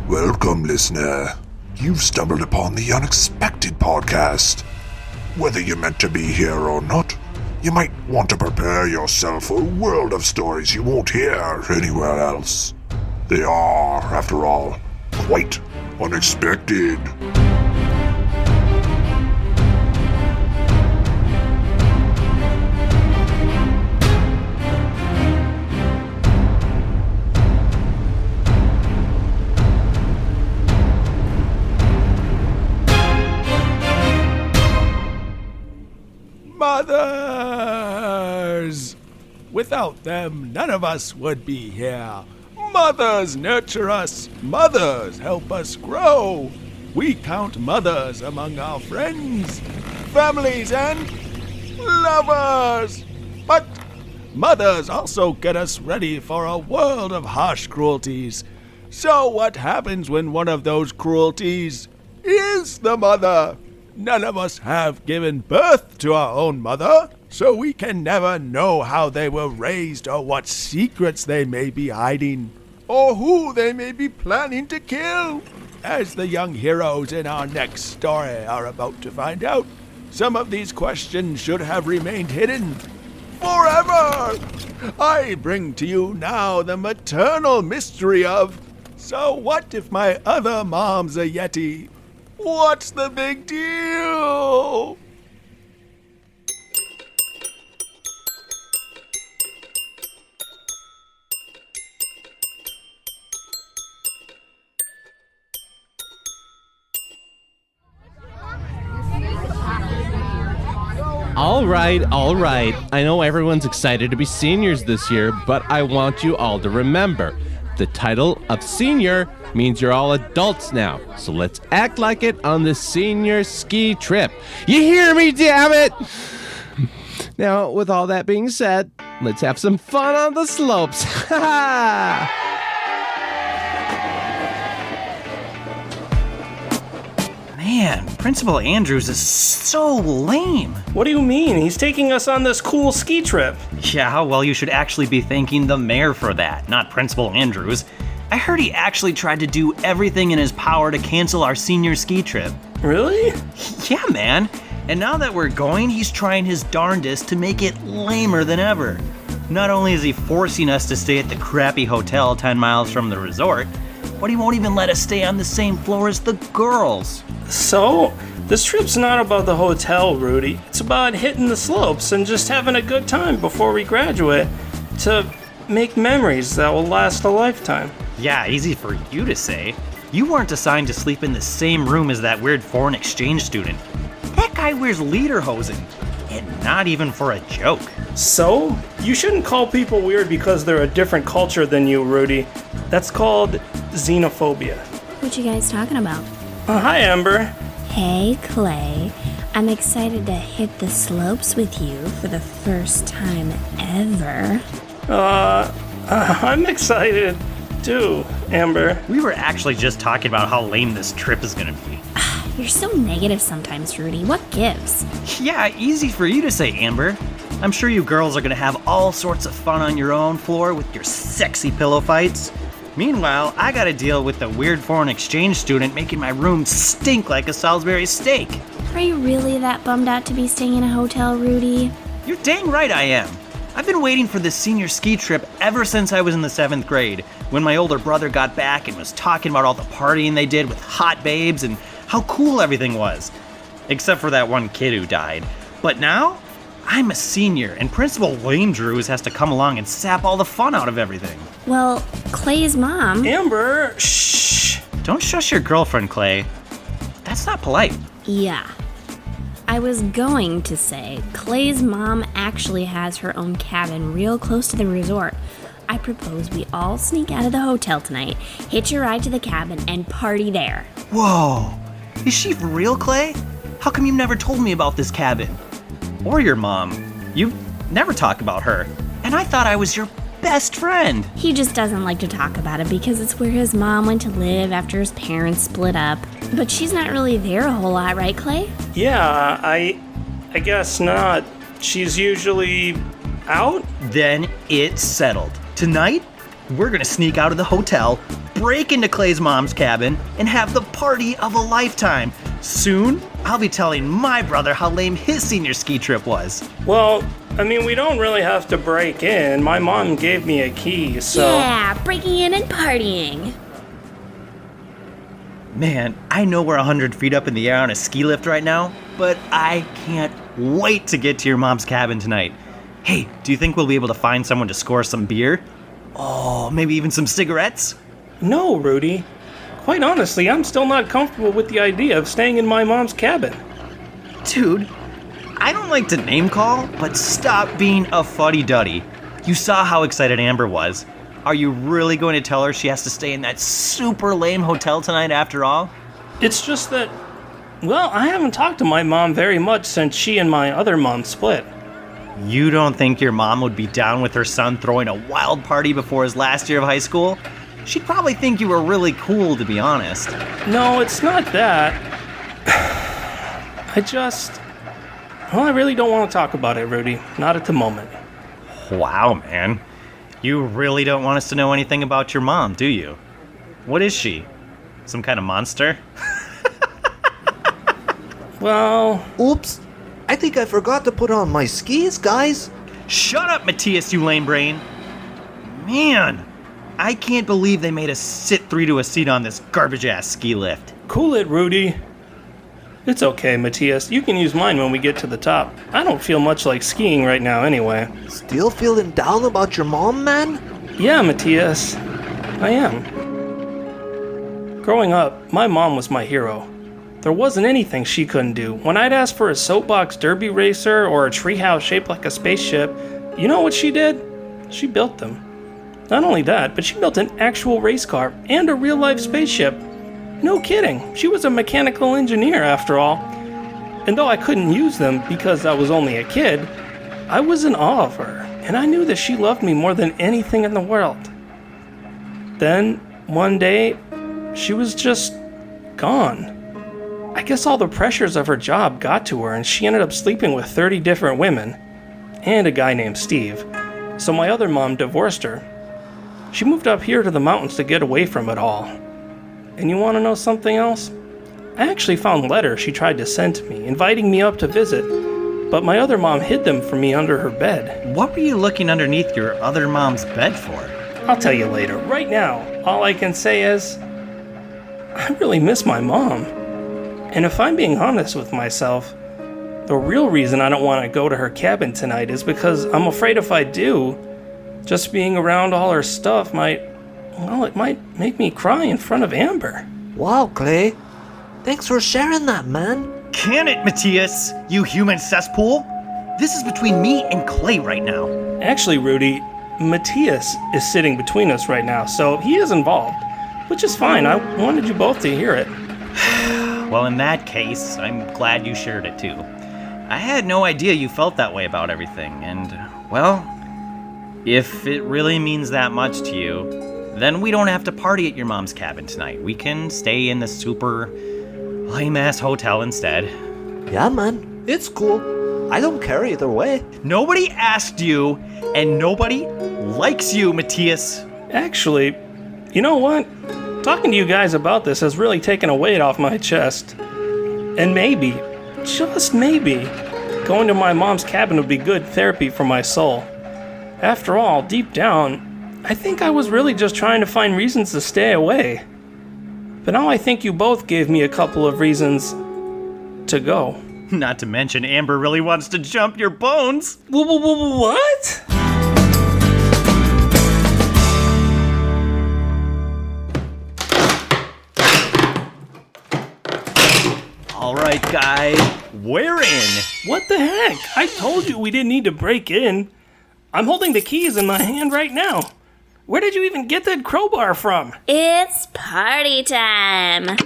Welcome, listener. You've stumbled upon the Unexpected Podcast. Whether you're meant to be here or not, you might want to prepare yourself for a world of stories you won't hear anywhere else. They are, after all, quite unexpected. Mothers! Without them, none of us would be here. Mothers nurture us. Mothers help us grow. We count mothers among our friends, families, and lovers. But mothers also get us ready for a world of harsh cruelties. So what happens when one of those cruelties is the mother? None of us have given birth to our own mother, so we can never know how they were raised or what secrets they may be hiding, or who they may be planning to kill. As the young heroes in our next story are about to find out, some of these questions should have remained hidden forever. I bring to you now the maternal mystery of, so what if my other mom's a Yeti? What's the big deal? All right. I know everyone's excited to be seniors this year, but I want you all to remember, the title of senior means you're all adults now. So let's act like it on the senior ski trip. You hear me, damn it? Now, with all that being said, let's have some fun on the slopes. Ha ha! Man, Principal Andrews is so lame. What do you mean? He's taking us on this cool ski trip. Yeah, well, you should actually be thanking the mayor for that, not Principal Andrews. I heard he actually tried to do everything in his power to cancel our senior ski trip. Really? Yeah, man. And now that we're going, he's trying his darndest to make it lamer than ever. Not only is he forcing us to stay at the crappy hotel 10 miles from the resort, but he won't even let us stay on the same floor as the girls. So, this trip's not about the hotel, Rudy. It's about hitting the slopes and just having a good time before we graduate to make memories that will last a lifetime. Yeah, easy for you to say. You weren't assigned to sleep in the same room as that weird foreign exchange student. That guy wears lederhosen, and not even for a joke. So, you shouldn't call people weird because they're a different culture than you, Rudy. That's called xenophobia. What you guys talking about? Hi, Amber. Hey, Clay. I'm excited to hit the slopes with you for the first time ever. I'm excited too, Amber. We were actually just talking about how lame this trip is gonna be. You're so negative sometimes, Rudy. What gives? Yeah, easy for you to say, Amber. I'm sure you girls are gonna have all sorts of fun on your own floor with your sexy pillow fights. Meanwhile, I gotta deal with the weird foreign exchange student making my room stink like a Salisbury steak. Are you really that bummed out to be staying in a hotel, Rudy? You're dang right I am. I've been waiting for this senior ski trip ever since I was in the 7th grade, when my older brother got back and was talking about all the partying they did with hot babes and how cool everything was. Except for that one kid who died. But now, I'm a senior, and Principal Lame Drews has to come along and sap all the fun out of everything. Well, Clay's mom... Amber, shh. Don't shush your girlfriend, Clay. That's not polite. Yeah. I was going to say, Clay's mom actually has her own cabin real close to the resort. I propose we all sneak out of the hotel tonight, hitch a ride to the cabin, and party there. Whoa! Is she for real, Clay? How come you never told me about this cabin? Or your mom. You never talk about her. And I thought I was your best friend. He just doesn't like to talk about it because it's where his mom went to live after his parents split up. But she's not really there a whole lot, right, Clay? Yeah, I guess not. She's usually out? Then it's settled. Tonight, We're gonna sneak out of the hotel, break into Clay's mom's cabin, and have the party of a lifetime. Soon, I'll be telling my brother how lame his senior ski trip was. Well, I mean, we don't really have to break in. My mom gave me a key, so... Yeah, breaking in and partying. Man, I know we're 100 feet up in the air on a ski lift right now, but I can't wait to get to your mom's cabin tonight. Hey, do you think we'll be able to find someone to score some beer? Oh, maybe even some cigarettes? No, Rudy. Quite honestly, I'm still not comfortable with the idea of staying in my mom's cabin. Dude, I don't like to name call, but stop being a fuddy-duddy. You saw how excited Amber was. Are you really going to tell her she has to stay in that super lame hotel tonight after all? It's just that, well, I haven't talked to my mom very much since she and my other mom split. You don't think your mom would be down with her son throwing a wild party before his last year of high school? She'd probably think you were really cool, to be honest. No, it's not that. I really don't want to talk about it, Rudy. Not at the moment. Wow, man. You really don't want us to know anything about your mom, do you? What is she? Some kind of monster? Well... Oops. I think I forgot to put on my skis, guys. Shut up, Matthias, you lame brain. Man, I can't believe they made us sit 3 to a seat on this garbage-ass ski lift. Cool it, Rudy. It's okay, Matthias. You can use mine when we get to the top. I don't feel much like skiing right now anyway. Still feeling down about your mom, man? Yeah, Matthias. I am. Growing up, my mom was my hero. There wasn't anything she couldn't do. When I'd ask for a soapbox derby racer or a treehouse shaped like a spaceship, you know what she did? She built them. Not only that, but she built an actual race car and a real-life spaceship. No kidding. She was a mechanical engineer, after all. And though I couldn't use them because I was only a kid, I was in awe of her, and I knew that she loved me more than anything in the world. Then, one day, she was just gone. I guess all the pressures of her job got to her, and she ended up sleeping with 30 different women, and a guy named Steve. So my other mom divorced her. She moved up here to the mountains to get away from it all. And you want to know something else? I actually found letters she tried to send to me, inviting me up to visit, but my other mom hid them from me under her bed. What were you looking underneath your other mom's bed for? I'll tell you later. Right now, all I can say is, I really miss my mom. And if I'm being honest with myself, the real reason I don't want to go to her cabin tonight is because I'm afraid if I do, just being around all her stuff it might make me cry in front of Amber. Wow, Clay. Thanks for sharing that, man. Can it, Matthias, you human cesspool? This is between me and Clay right now. Actually, Rudy, Matthias is sitting between us right now, so he is involved, which is fine. I wanted you both to hear it. Well, in that case, I'm glad you shared it too. I had no idea you felt that way about everything, and, well, if it really means that much to you, then we don't have to party at your mom's cabin tonight. We can stay in the super lame-ass hotel instead. Yeah, man. It's cool. I don't care either way. Nobody asked you, and nobody likes you, Matthias. Actually, you know what? Talking to you guys about this has really taken a weight off my chest. And maybe, just maybe, going to my mom's cabin would be good therapy for my soul. After all, deep down, I think I was really just trying to find reasons to stay away. But now I think you both gave me a couple of reasons to go. Not to mention Amber really wants to jump your bones. What? All right, guys, we're in. What the heck? I told you we didn't need to break in. I'm holding the keys in my hand right now. Where did you even get that crowbar from? It's party time.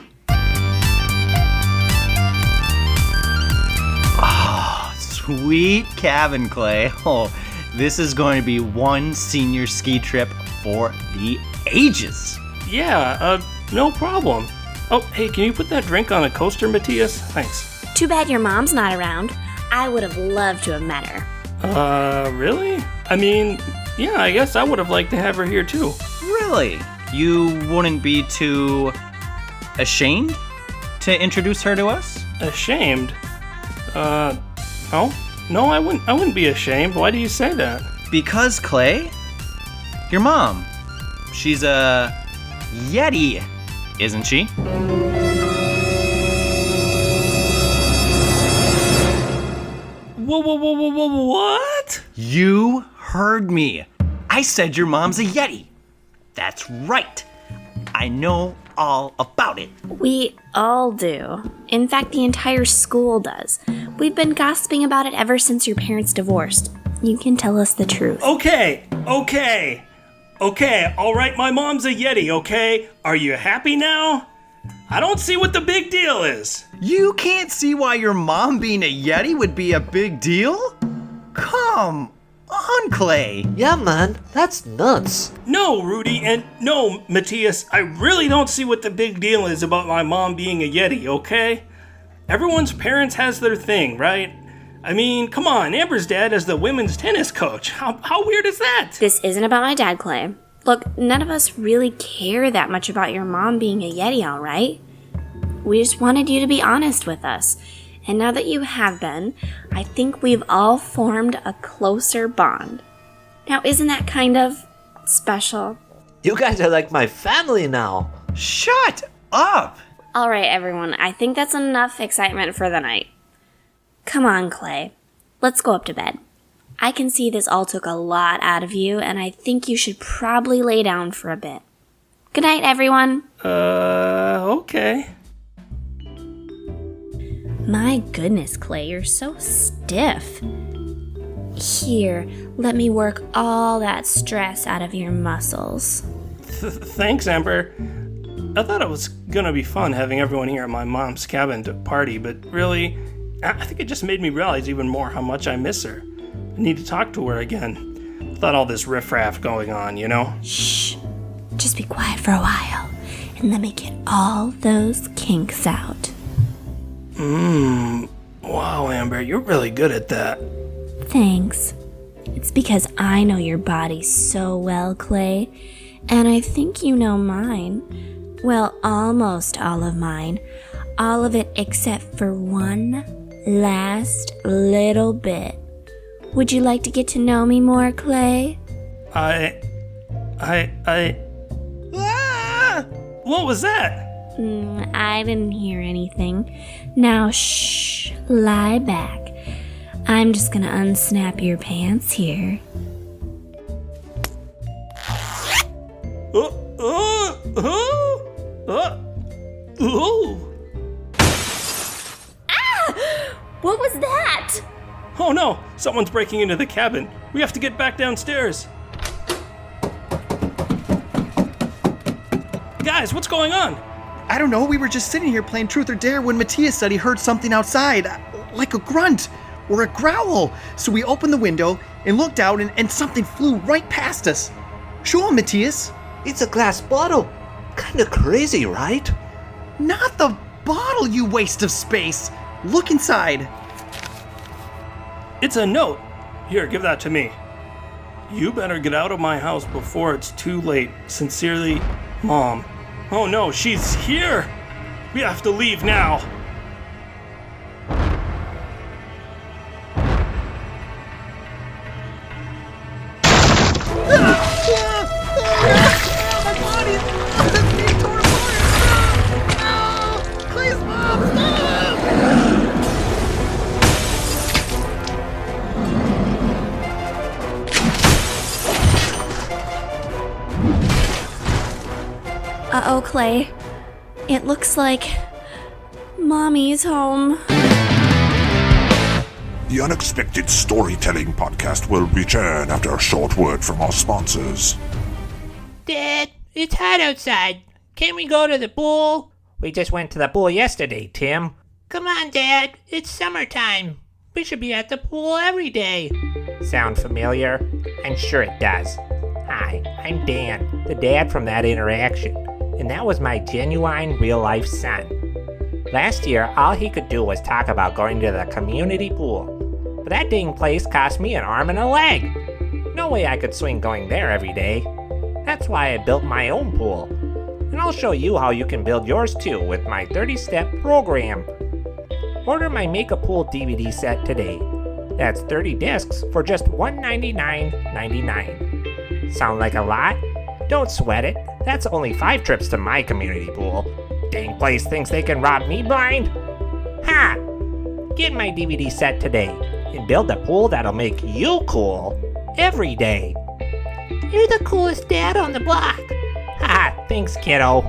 Sweet cabin, Clay. Oh, this is going to be one senior ski trip for the ages. Yeah, no problem. Oh, hey, can you put that drink on a coaster, Matthias? Thanks. Too bad your mom's not around. I would have loved to have met her. Really? I mean, Yeah, I guess I would have liked to have her here too. Really? You wouldn't be too ashamed to introduce her to us? Ashamed? No. No, I wouldn't be ashamed. Why do you say that? Because, Clay, your mom, she's a Yeti, isn't she? What? You heard me. I said your mom's a Yeti. That's right. I know all about it. We all do. In fact, the entire school does. We've been gossiping about it ever since your parents divorced. You can tell us the truth. Okay, all right, my mom's a Yeti, okay? Are you happy now? I don't see what the big deal is. You can't see why your mom being a Yeti would be a big deal? Come on, Clay. Yeah, man, that's nuts. No, Rudy, and no, Matthias, I really don't see what the big deal is about my mom being a Yeti, okay? Everyone's parents has their thing, right? I mean, come on, Amber's dad is the women's tennis coach. How weird is that? This isn't about my dad, Clay. Look, none of us really care that much about your mom being a Yeti, all right? We just wanted you to be honest with us. And now that you have been, I think we've all formed a closer bond. Now, isn't that kind of special? You guys are like my family now. Shut up! All right, everyone, I think that's enough excitement for the night. Come on, Clay. Let's go up to bed. I can see this all took a lot out of you, and I think you should probably lay down for a bit. Good night, everyone. Okay. My goodness, Clay, you're so stiff. Here, let me work all that stress out of your muscles. Thanks, Amber. I thought it was gonna be fun having everyone here at my mom's cabin to party, but really, I think it just made me realize even more how much I miss her. I need to talk to her again. Without all this riffraff going on, you know? Shh. Just be quiet for a while, and let me get all those kinks out. Wow, Amber, you're really good at that. Thanks. It's because I know your body so well, Clay, and I think you know mine. Well, almost all of mine. All of it except for one last little bit. Would you like to get to know me more, Clay? Ah! What was that? I didn't hear anything. Now, shh, lie back. I'm just gonna unsnap your pants here. What was that? Oh no, someone's breaking into the cabin. We have to get back downstairs. Guys, what's going on? I don't know, we were just sitting here playing Truth or Dare when Matthias said he heard something outside, like a grunt or a growl. So we opened the window and looked out and something flew right past us. Show him, Matthias. It's a glass bottle. Kinda crazy, right? Not the bottle, you waste of space. Look inside. It's a note. Here, give that to me. You better get out of my house before it's too late. Sincerely, Mom. Oh no, she's here! We have to leave now. Uh-oh, Clay. It looks like Mommy's home. The Unexpected Storytelling Podcast will return after a short word from our sponsors. Dad, it's hot outside. Can we go to the pool? We just went to the pool yesterday, Tim. Come on, Dad. It's summertime. We should be at the pool every day. Sound familiar? I'm sure it does. Hi, I'm Dan, the dad from that interaction. And that was my genuine real-life son. Last year, all he could do was talk about going to the community pool. But that dang place cost me an arm and a leg. No way I could swing going there every day. That's why I built my own pool. And I'll show you how you can build yours too with my 30-step program. Order my Make a Pool DVD set today. That's 30 discs for just $199.99. Sound like a lot? Don't sweat it. That's only 5 trips to my community pool. Dang place thinks they can rob me blind. Ha! Get my DVD set today and build a pool that'll make you cool every day. You're the coolest dad on the block. Ha! Thanks, kiddo.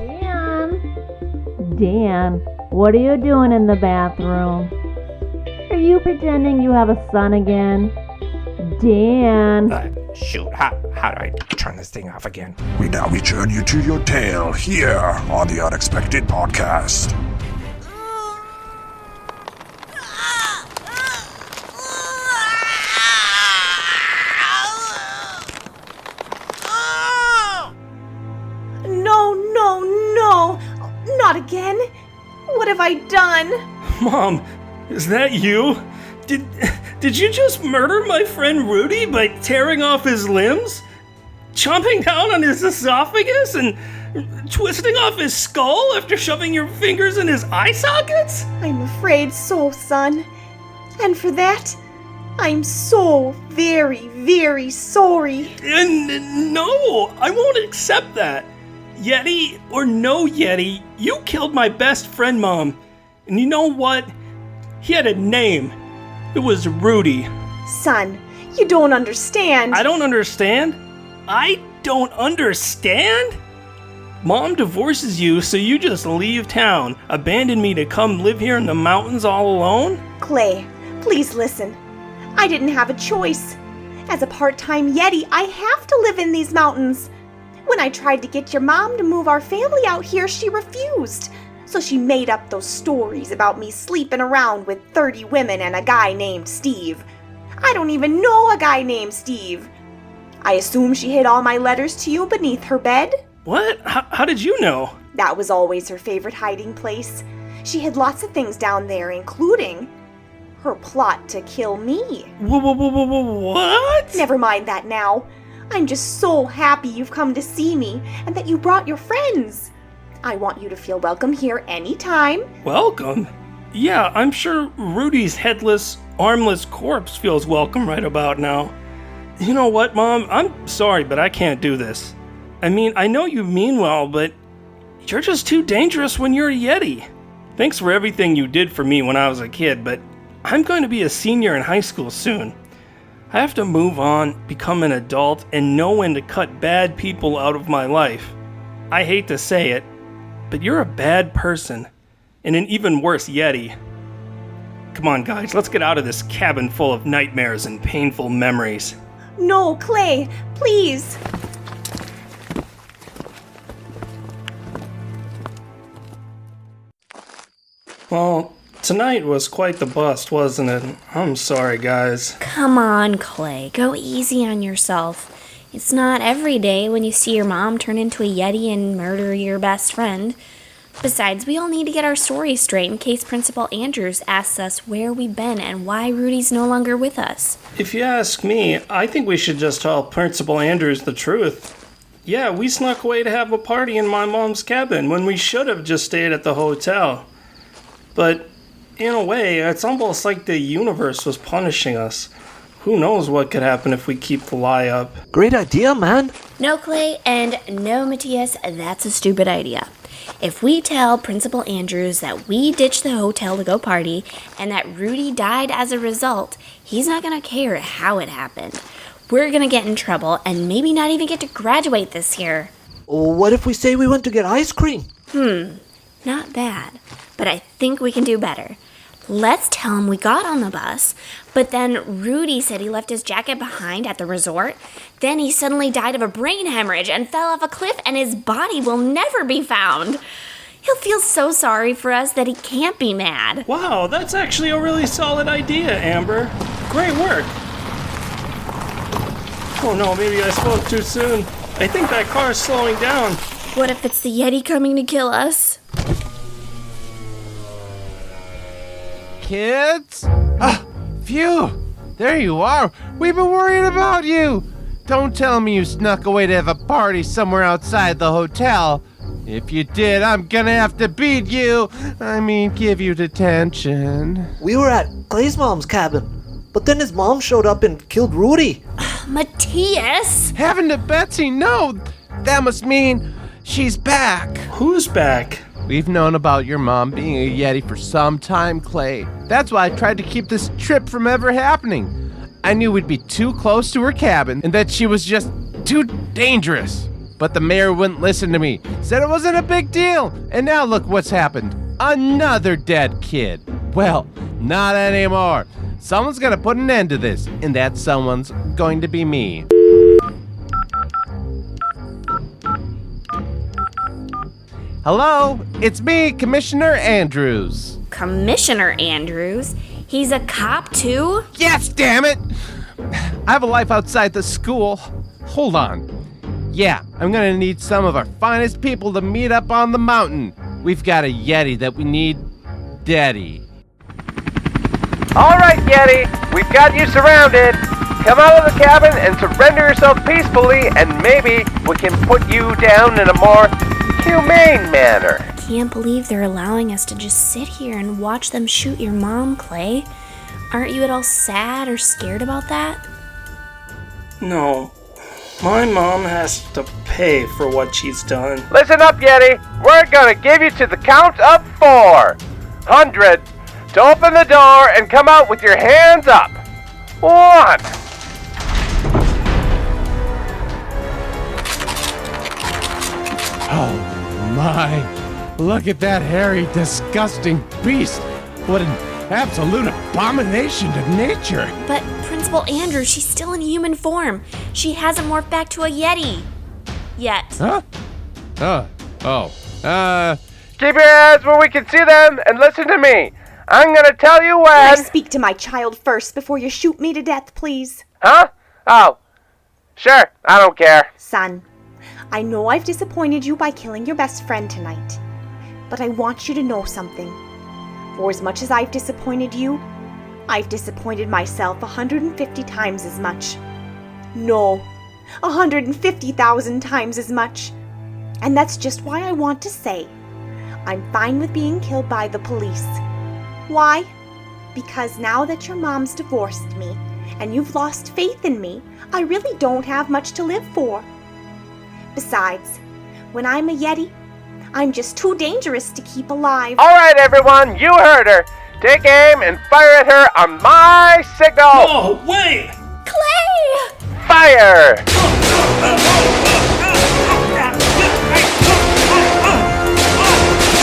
Dan, what are you doing in the bathroom? Are you pretending you have a son again? Dan. Shoot, how do I turn this thing off again? We now return you to your tale here on the Unexpected Podcast. No, not again. What have I done? Mom, is that you? Did you just murder my friend Rudy by tearing off his limbs? Chomping down on his esophagus and twisting off his skull after shoving your fingers in his eye sockets? I'm afraid so, son. And for that, I'm so very, very sorry. And no, I won't accept that. Yeti or no Yeti, you killed my best friend, Mom. And you know what? He had a name. It was Rudy. Son, you don't understand. I don't understand? I don't understand? Mom divorces you, so you just leave town, abandon me to come live here in the mountains all alone? Clay, please listen. I didn't have a choice. As a part-time Yeti, I have to live in these mountains. When I tried to get your mom to move our family out here, she refused. So she made up those stories about me sleeping around with 30 women and a guy named Steve. I don't even know a guy named Steve. I assume she hid all my letters to you beneath her bed. What? How did you know? That was always her favorite hiding place. She hid lots of things down there, including her plot to kill me. What? Never mind that now. I'm just so happy you've come to see me and that you brought your friends. I want you to feel welcome here anytime. Welcome? Yeah, I'm sure Rudy's headless, armless corpse feels welcome right about now. You know what, Mom? I'm sorry, but I can't do this. I mean, I know you mean well, but you're just too dangerous when you're a Yeti. Thanks for everything you did for me when I was a kid, but I'm going to be a senior in high school soon. I have to move on, become an adult, and know when to cut bad people out of my life. I hate to say it, but you're a bad person, and an even worse Yeti. Come on, guys, let's get out of this cabin full of nightmares and painful memories. No, Clay, please. Well, tonight was quite the bust, wasn't it? I'm sorry, guys. Come on, Clay. Go easy on yourself. It's not every day when you see your mom turn into a Yeti and murder your best friend. Besides, we all need to get our story straight in case Principal Andrews asks us where we've been and why Rudy's no longer with us. If you ask me, I think we should just tell Principal Andrews the truth. Yeah, we snuck away to have a party in my mom's cabin when we should have just stayed at the hotel. But in a way, it's almost like the universe was punishing us. Who knows what could happen if we keep the lie up. Great idea, man. No, Clay, and no, Matthias, that's a stupid idea. If we tell Principal Andrews that we ditched the hotel to go party and that Rudy died as a result, he's not going to care how it happened. We're going to get in trouble and maybe not even get to graduate this year. What if we say we went to get ice cream? Not bad, but I think we can do better. Let's tell him we got on the bus, but then Rudy said he left his jacket behind at the resort. Then he suddenly died of a brain hemorrhage and fell off a cliff, and his body will never be found. He'll feel so sorry for us that he can't be mad. Wow, that's actually a really solid idea, Amber. Great work. Oh no, maybe I spoke too soon. I think that car's slowing down. What if it's the Yeti coming to kill us? Kids? Phew! There you are! We've been worrying about you! Don't tell me you snuck away to have a party somewhere outside the hotel. If you did, I'm gonna have to beat you. Give you detention. We were at Clay's mom's cabin, but then his mom showed up and killed Rudy. Matthias! Heaven to Betsy, no! That must mean she's back. Who's back? We've known about your mom being a Yeti for some time, Clay. That's why I tried to keep this trip from ever happening. I knew we'd be too close to her cabin and that she was just too dangerous. But the mayor wouldn't listen to me. Said it wasn't a big deal. And now look what's happened. Another dead kid. Well, not anymore. Someone's gonna put an end to this, and that someone's going to be me. Hello, it's me, Commissioner Andrews. Commissioner Andrews? He's a cop too? Yes, damn it! I have a life outside the school. Hold on. Yeah, I'm gonna need some of our finest people to meet up on the mountain. We've got a Yeti that we need deady. All right, Yeti, we've got you surrounded. Come out of the cabin and surrender yourself peacefully, and maybe we can put you down in a more humane manner. Can't believe they're allowing us to just sit here and watch them shoot your mom, Clay. Aren't you at all sad or scared about that? No. My mom has to pay for what she's done. Listen up, Yeti. We're gonna give you to the count of 400 to open the door and come out with your hands up. 1. Oh my. Look at that hairy, disgusting beast. What an absolute abomination to nature. But Principal Andrew, she's still in human form. She hasn't morphed back to a Yeti. Yet. Huh? Keep your eyes where we can see them and listen to me. I'm gonna tell you when. Can I speak to my child first before you shoot me to death, please? Huh? Oh. Sure, I don't care. Son, I know I've disappointed you by killing your best friend tonight. But I want you to know something. For as much as I've disappointed you, I've disappointed myself 150 times as much. No, 150,000 times as much. And that's just why I want to say, I'm fine with being killed by the police. Why? Because now that your mom's divorced me, and you've lost faith in me, I really don't have much to live for. Besides, when I'm a Yeti, I'm just too dangerous to keep alive. All right, everyone, you heard her. Take aim and fire at her on my signal. Oh, wait! Clay! Fire!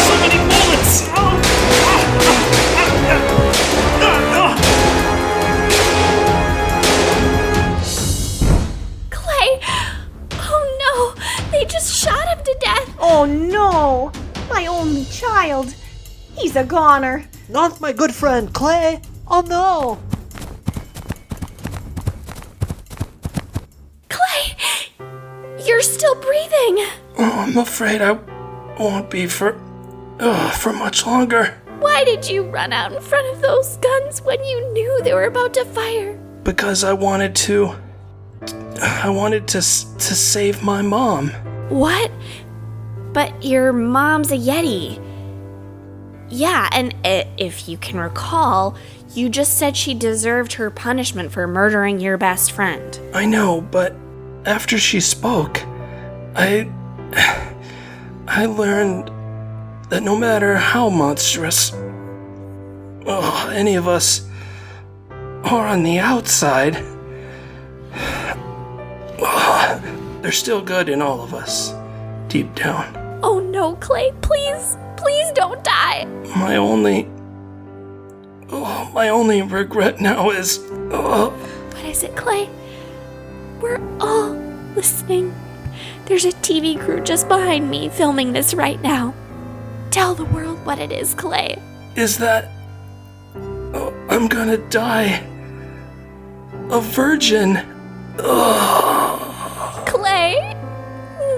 So many bullets! Clay! Oh no! They just shot him to death! Oh no! My only child! He's a goner! Not my good friend, Clay! Oh no! Clay! You're still breathing! Oh, I'm afraid I won't be for much longer. Why did you run out in front of those guns when you knew they were about to fire? Because I wanted to save my mom. What? But your mom's a Yeti. Yeah, and if you can recall, you just said she deserved her punishment for murdering your best friend. I know, but after she spoke, I learned that no matter how monstrous any of us are on the outside, there's still good in all of us, deep down. Oh no, Clay, please don't die. My only regret now is... What is it, Clay? We're all listening. There's a TV crew just behind me filming this right now. Tell the world what it is, Clay. Is that... I'm gonna die a virgin. Clay?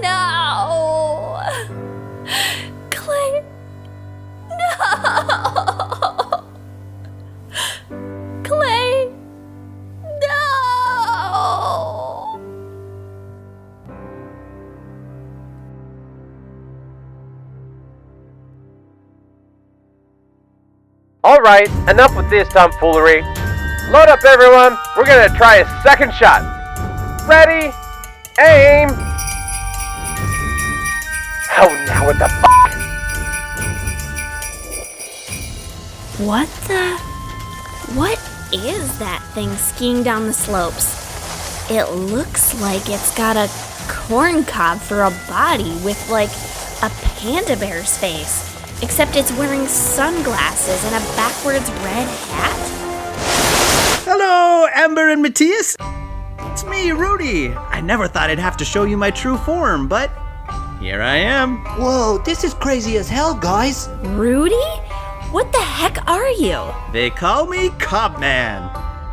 No! Clay? No! Clay? No! All right, enough with this tomfoolery. Load up, everyone. We're gonna try a second shot. Ready? Aim! Oh, now what the f***? What is that thing skiing down the slopes? It looks like it's got a corn cob for a body with, like, a panda bear's face. Except it's wearing sunglasses and a backwards red hat. Hello, Amber and Matthias. It's me, Rudy. I never thought I'd have to show you my true form, but here I am. Whoa, this is crazy as hell, guys. Rudy? What the heck are you? They call me Cobman.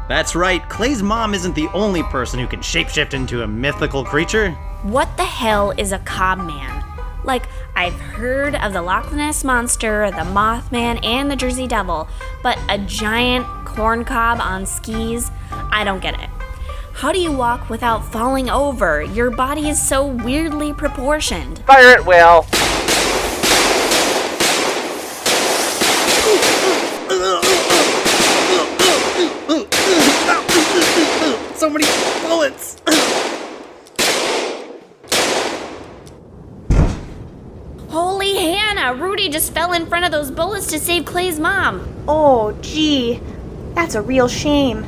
That's right, Clay's mom isn't the only person who can shapeshift into a mythical creature. What the hell is a cob man? Like, I've heard of the Loch Ness Monster, the Mothman, and the Jersey Devil, but a giant corn cob on skis? I don't get it. How do you walk without falling over? Your body is so weirdly proportioned. Fire at will. So many bullets. Holy Hannah! Rudy just fell in front of those bullets to save Clay's mom. Oh, gee. That's a real shame.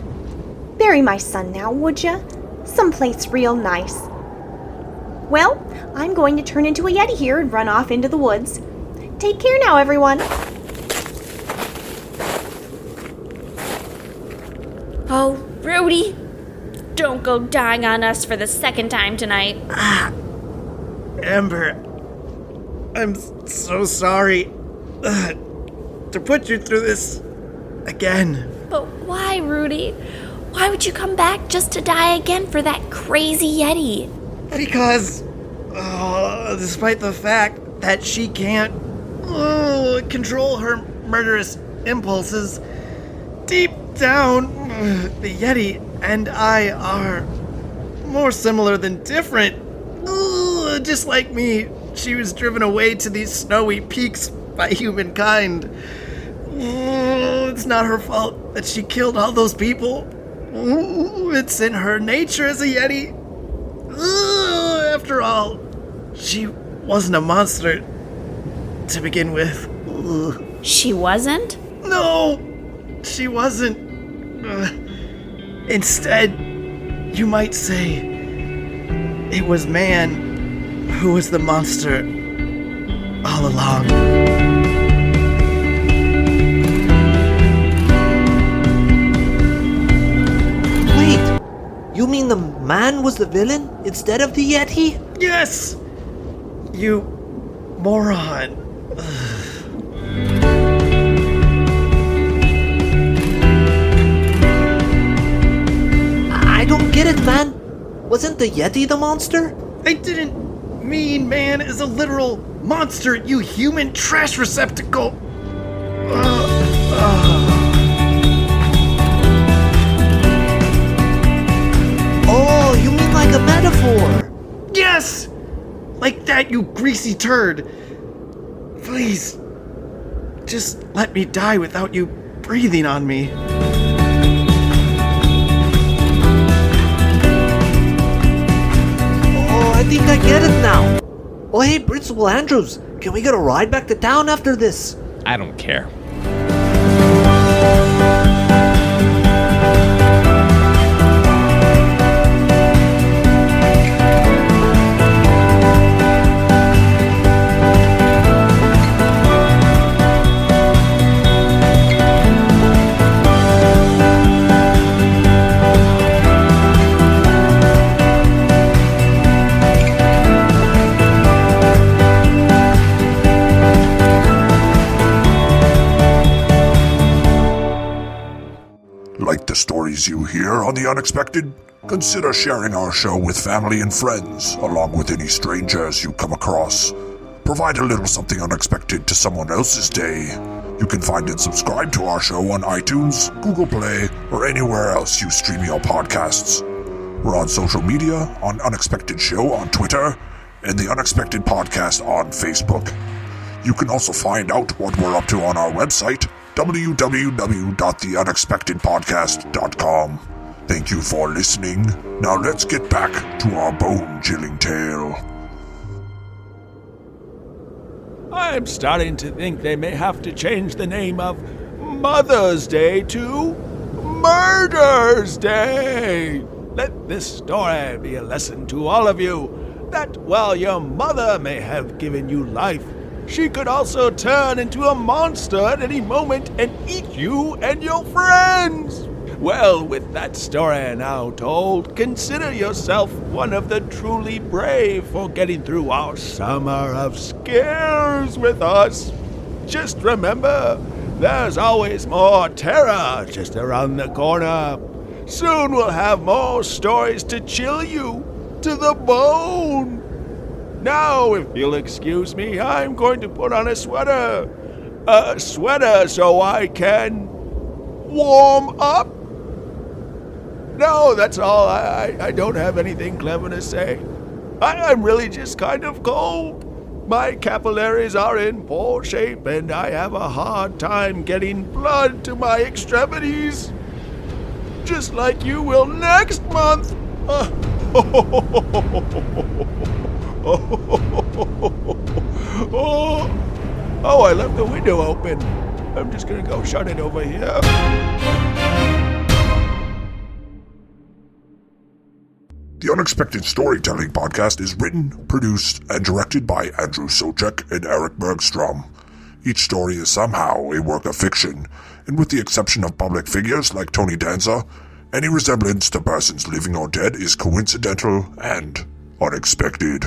Bury my son now, would ya? Someplace real nice. Well, I'm going to turn into a Yeti here and run off into the woods. Take care now, everyone. Oh, Rudy, don't go dying on us for the second time tonight. Amber, I'm so sorry to put you through this again. But why, Rudy? Why would you come back just to die again for that crazy Yeti? Because, despite the fact that she can't control her murderous impulses, deep down, the Yeti and I are more similar than different. Just like me, she was driven away to these snowy peaks by humankind. It's not her fault that she killed all those people. It's in her nature as a Yeti. After all, she wasn't a monster to begin with. She wasn't? No, she wasn't. Instead, you might say it was man who was the monster all along. Wait, you mean the man was the villain instead of the Yeti? Yes! You moron. I don't get it, man. Wasn't the Yeti the monster? I didn't mean man is a literal monster, you human trash receptacle. Oh, you mean like a metaphor? Yes! Like that, you greasy turd. Please, just let me die without you breathing on me. I think I get it now. Oh, hey, Principal Andrews, can we get a ride back to town after this? I don't care. Like the stories you hear on The Unexpected? Consider sharing our show with family and friends, along with any strangers you come across. Provide a little something unexpected to someone else's day. You can find and subscribe to our show on iTunes, Google Play, or anywhere else you stream your podcasts. We're on social media, on Unexpected Show on Twitter, and The Unexpected Podcast on Facebook. You can also find out what we're up to on our website, www.theunexpectedpodcast.com. Thank you for listening. Now let's get back to our bone-chilling tale. I'm starting to think they may have to change the name of Mother's Day to Murder's Day. Let this story be a lesson to all of you that while your mother may have given you life, she could also turn into a monster at any moment and eat you and your friends. Well, with that story now told, consider yourself one of the truly brave for getting through our summer of scares with us. Just remember, there's always more terror just around the corner. Soon we'll have more stories to chill you to the bone. Now, if you'll excuse me, I'm going to put on a sweater. A sweater so I can warm up. No, that's all. I don't have anything clever to say. I'm really just kind of cold. My capillaries are in poor shape, and I have a hard time getting blood to my extremities. Just like you will next month. Oh, I left the window open. I'm just gonna go shut it over here. The Unexpected Storytelling Podcast is written, produced, and directed by Andrew Soucek and Erik Bergstrom. Each story is somehow a work of fiction, and with the exception of public figures like Tony Danza, any resemblance to persons living or dead is coincidental and unexpected.